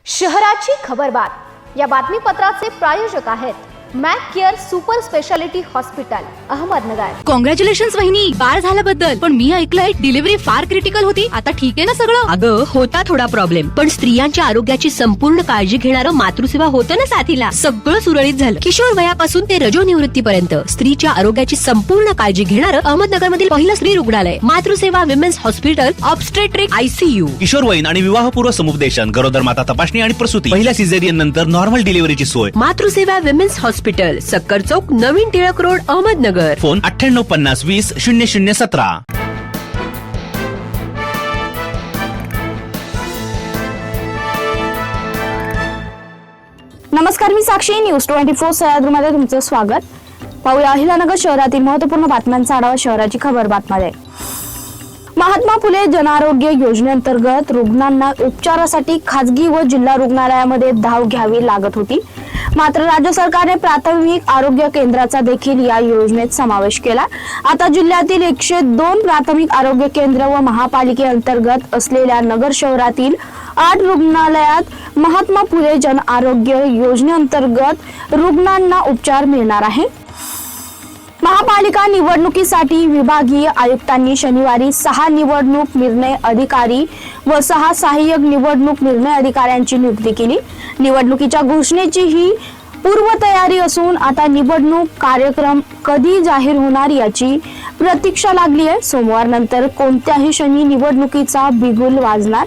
शहराची खबरबात या बातमीपत्राचे प्रायोजक आहेत Mac care super speciality hospital Ahmednagar. Congratulations वहिनी, बाळ झाल्याबद्दल। पण मी ऐकलंय डिलिव्हरी फार क्रिटिकल होती। आता ठीक आहे ना सगळं? अगं होता थोडा प्रॉब्लेम, पण स्त्रियांच्या आरोग्याची संपूर्ण काळजी घेणारं मातृसेवा होतं ना साथीला। सगळं सुरळीत झालं। किशोर वयापासून ते रजोनिवृत्तीपर्यंत स्त्रीच्या आरोग्याची संपूर्ण काळजी घेणारं अहमदनगर मधील पहिलं स्त्री रुग्णालय Matruseva women's hospital obstetric ICU। किशोरवयीन आणि विवाहपूर्व समुपदेशन, गरोदर माता तपासणी आणि प्रसूती, पहिल्या सिझेरियन नंतर नॉर्मल डिलिव्हरीची सोय। मातृसेवा विमेन्स हॉस्पिटल, सक्कर चौक, नवीन टिळक रोड, अहमदनगर। फोन 9850200017। नमस्कार, मी साक्षी, न्यूज 24 सह्याद्रीमध्ये तुमचं स्वागत। पाहूया अहिल्यानगर शहरातील महत्त्वपूर्ण बातम्यांचा आढावा शहराची खबर बातमीमध्ये। महात्मा फुले जनआरोग्य योजनेअंतर्गत रुग्णांना उपचारासाठी खासगी व जिल्हा रुग्णालयामध्ये धाव घ्यावी लागत होती, मात्र राज्य सरकारने प्राथमिक आरोग्य केंद्राचा देखील या योजनेत समावेश केला। आता जिल्ह्यातील 102 प्राथमिक आरोग्य केंद्र व महापालिकेअंतर्गत असलेल्या नगर शहरातील 8 रुग्णालयात महात्मा फुले जनआरोग्य योजनेअंतर्गत रुग्णांना उपचार मिळणार आहे। महापालिका निवडणुकीसाठी विभागीय आयुक्तांनी शनिवारी 6 निवडणूक निर्णय अधिकारी व 6 सहाय्यक निवडणूक निर्णय अधिकाऱ्यांची नियुक्ती केली। निवडणुकीच्या घोषणेची ही पूर्वतयारी असून आता निवडणूक कार्यक्रम कधी जाहीर होणार याची प्रतीक्षा लागली आहे। सोमवार नंतर कोणत्याही क्षणी निवडणुकीचा बिगुल वाजणार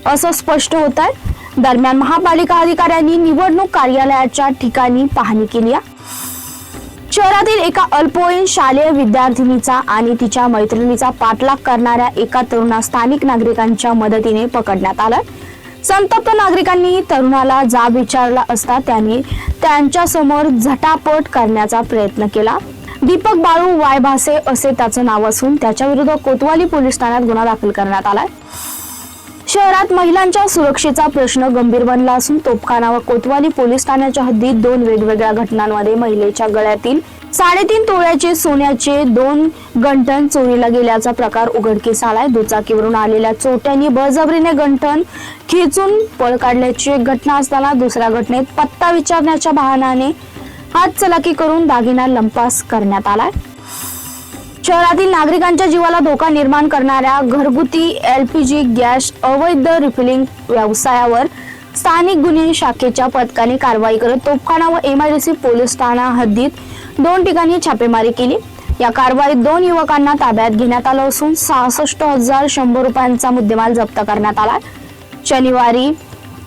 असं स्पष्ट होत आहे। दरम्यान महापालिका अधिकाऱ्यांनी निवडणूक कार्यालयाच्या ठिकाणी पाहणी केली आहे। शहरातील एका अल्पवयीन शालेय विद्यार्थिनीचा आणि तिच्या मैत्रिणीचा पाठलाग करणाऱ्या एका तरुणा स्थानिक नागरिकांच्या मदतीने पकडण्यात आलं। संतप्त नागरिकांनी तरुणाला जाब विचारला असता त्यांनी त्यांच्या समोर झटापट करण्याचा प्रयत्न केला। दीपक बाळू वायभासे असे त्याचं नाव असून त्याच्या विरुद्ध कोतवाली पोलीस ठाण्यात गुन्हा दाखल करण्यात आलाय। शहरात महिलांच्या सुरक्षेचा प्रश्न गंभीर बनला असून तोपखाना व कोतवाली पोलीस ठाण्याच्या हद्दीत 2 वेगवेगळ्या घटनांमध्ये महिलेच्या गळ्यातील 3.5 तोळ्याचे सोन्याचे 2 गंठण चोरीला गेल्याचा प्रकार उघडकीस आलाय। दुचाकीवरून आलेल्या चोरट्यांनी बळजबरीने गंठण खेचून पळ काढल्याची एक घटना असताना दुसऱ्या घटनेत पत्ता विचारण्याच्या बहाण्याने हातचलाकी करून दागिना लंपास करण्यात आलाय। शहरातील नागरिकांच्या जीवाला धोका निर्माण करणाऱ्या घरगुती LPG गॅस अवैध रिफिलिंग व्यवसायावर स्थानिक गुन्हे शाखेच्या पथकाने कारवाई करत तोपखाना व MIDC पोलीस ठाणा हद्दीत 2 ठिकाणी छापेमारी केली। या कारवाईत 2 युवकांना ताब्यात घेण्यात आलं असून 66,100 रुपयांचा मुद्देमाल जप्त करण्यात आला। शनिवारी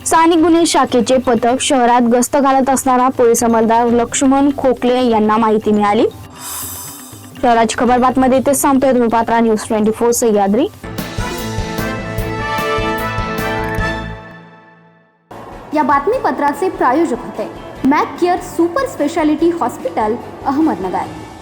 स्थानिक गुन्हे शाखेचे पथक शहरात गस्त घालत असताना पोलीस अंमलदार लक्ष्मण खोकले यांना माहिती मिळाली। शहराची खबर बातमीमध्ये इथेच सांगतोय। तुम्ही पात्रा न्यूज 24 सह्याद्री। या बातमीपत्राचे प्रायोजक होते Mac care super speciality hospital Ahmednagar.